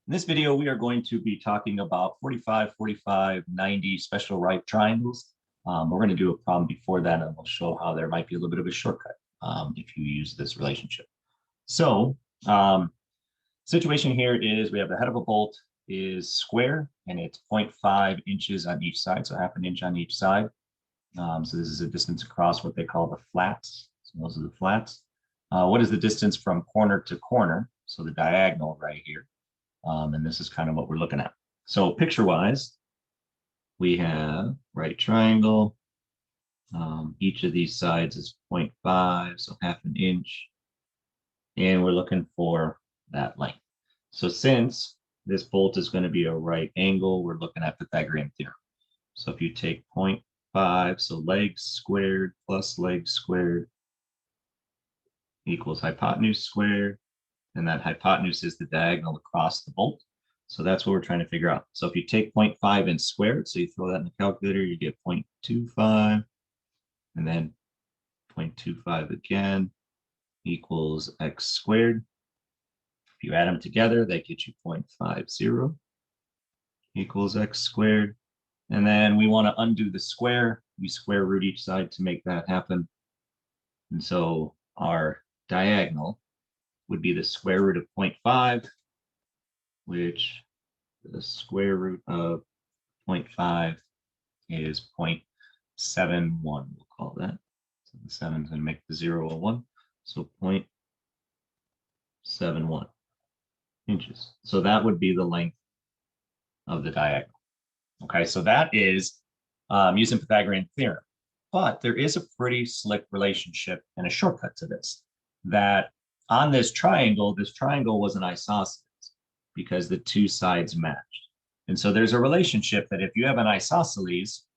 In this video, we are going to be talking about 45, 45, 90 special right triangles. We're going to do a problem before that, and we'll show how there might be a little bit of a shortcut if you use this relationship. So, situation here is we have the head of a bolt is square, and it's 0.5 inches on each side, so half an inch on each side. So this is a distance across what they call the flats. So those are the flats. What is the distance from corner to corner? So the diagonal right here. And this is kind of what we're looking at. So picture-wise, we have right triangle. Each of these sides is 0.5, so half an inch. And we're looking for that length. So since this bolt is going to be a right angle, we're looking at Pythagorean theorem. So if you take 0.5, so legs squared plus legs squared equals hypotenuse squared. And that hypotenuse is the diagonal across the bolt. So that's what we're trying to figure out. So if you take 0.5 and square it, so you throw that in the calculator, you get 0.25, and then 0.25 again equals x squared. If you add them together, they get you 0.50 equals x squared. And then we want to undo the square. We square root each side to make that happen. And so our diagonal would be the square root of 0.5, which the square root of 0.5 is 0.71, we'll call that. So the 7 is going to make the 0 a 1, so 0.71 inches. So that would be the length of the diagonal. Okay, so that is using Pythagorean theorem. But there is a pretty slick relationship and a shortcut to this, that on this triangle was an isosceles because the two sides matched. And so there's a relationship that if you have an isosceles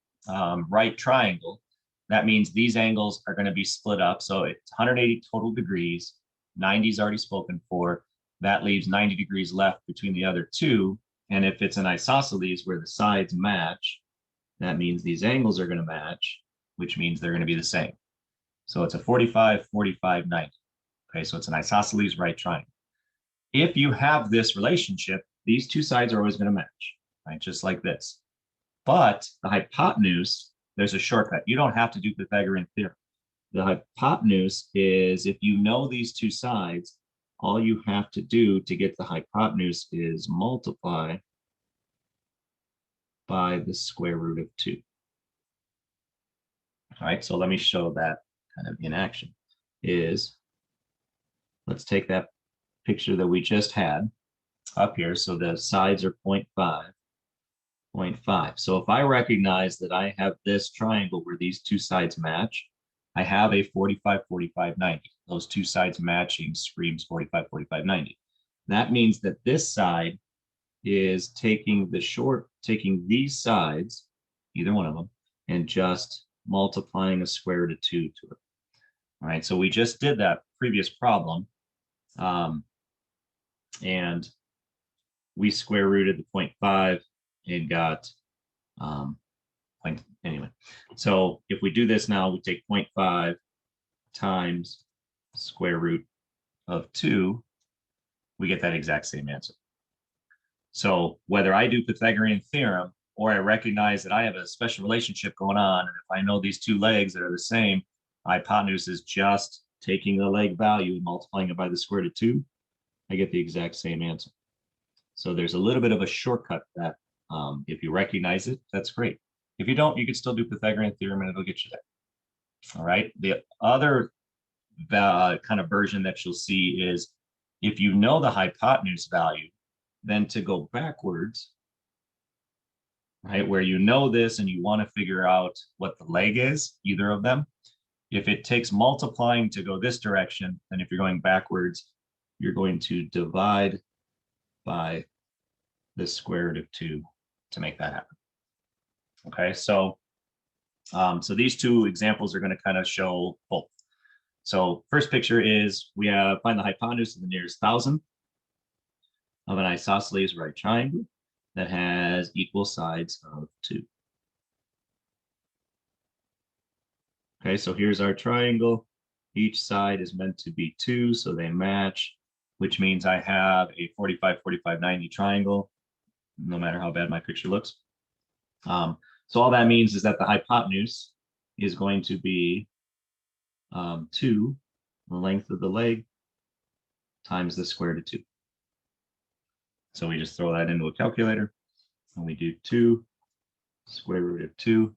right triangle, that means these angles are going to be split up. So it's 180 total degrees, 90 is already spoken for. That leaves 90 degrees left between the other two. And if it's an isosceles where the sides match, that means these angles are going to match, which means they're going to be the same. So it's a 45, 45, 90. Okay, so it's an isosceles right triangle. If you have this relationship, these two sides are always going to match, right? Just like this. But the hypotenuse, there's a shortcut. You don't have to do Pythagorean theorem. The hypotenuse is, if you know these two sides, all you have to do to get the hypotenuse is multiply by the square root of 2. All right, so let me show that kind of in action. Let's take that picture that we just had up here. So the sides are 0.5, 0.5. So if I recognize that I have this triangle where these two sides match, I have a 45, 45, 90. Those two sides matching screams 45, 45, 90. That means that this side is taking these sides, either one of them, and just multiplying a square root of 2 to it. All right, so we just did that previous problem. And we square rooted the 0.5 and got anyway. So if we do this now, we take 0.5 times square root of 2, we get that exact same answer. So whether I do Pythagorean theorem or I recognize that I have a special relationship going on, and if I know these two legs that are the same, hypotenuse is just taking the leg value and multiplying it by the square root of 2, I get the exact same answer. So there's a little bit of a shortcut that if you recognize it, that's great. If you don't, you can still do Pythagorean theorem and it'll get you there. All right. The other kind of version that you'll see is if you know the hypotenuse value, then to go backwards, right, where you know this and you want to figure out what the leg is, either of them, if it takes multiplying to go this direction, then if you're going backwards, you're going to divide by the square root of 2 to make that happen. Okay, so these two examples are going to kind of show both. So first picture is we have find the hypotenuse of the nearest thousandth of an isosceles right triangle that has equal sides of 2. Okay, so here's our triangle. Each side is meant to be 2, so they match. which means I have a 45, 45, 90 triangle, no matter how bad my picture looks. So all that means is that the hypotenuse is going to be 2, the length of the leg, times the square root of 2. So we just throw that into a calculator, and we do 2 square root of 2,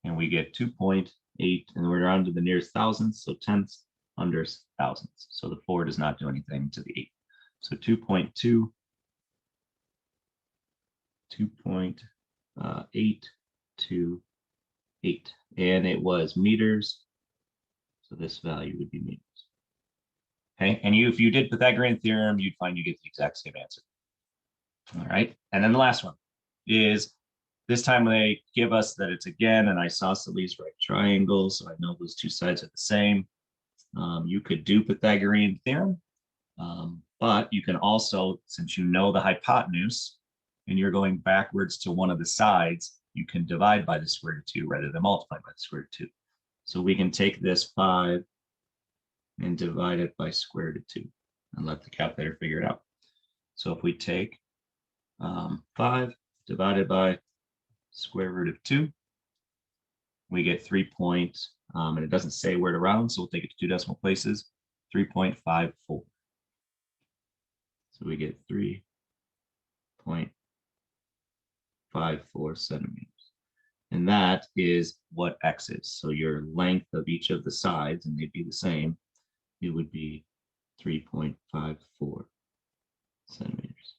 and we get 2.8, and we're down to the nearest thousandths, so tenths, hundredths, thousandths. So the 4 does not do anything to the 8. So 2.2, 2.828, and it was meters. So this value would be meters. Okay, and if you did Pythagorean theorem, you'd find you get the exact same answer. All right, and then the last one is this time they give us that it's again an isosceles right triangle, so I know those two sides are the same. You could do Pythagorean theorem, but you can also, since you know the hypotenuse and you're going backwards to one of the sides, you can divide by the square root of 2 rather than multiply by the square root of 2. So we can take this 5 and divide it by square root of 2 and let the calculator figure it out. So if we take 5 divided by square root of 2, we get 3 and it doesn't say where to round, so we'll take it to 2 decimal places, 3.54. So we get 3.54 centimeters. And that is what X is. So your length of each of the sides, and they'd be the same, it would be 3.54 centimeters.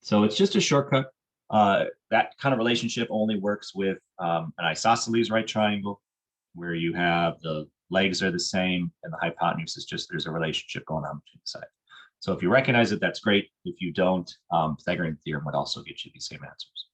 So it's just a shortcut. That kind of relationship only works with an isosceles right triangle, where you have the legs are the same and the hypotenuse is just, there's a relationship going on between the sides. So if you recognize it, that's great. If you don't, Pythagorean theorem would also get you the same answers.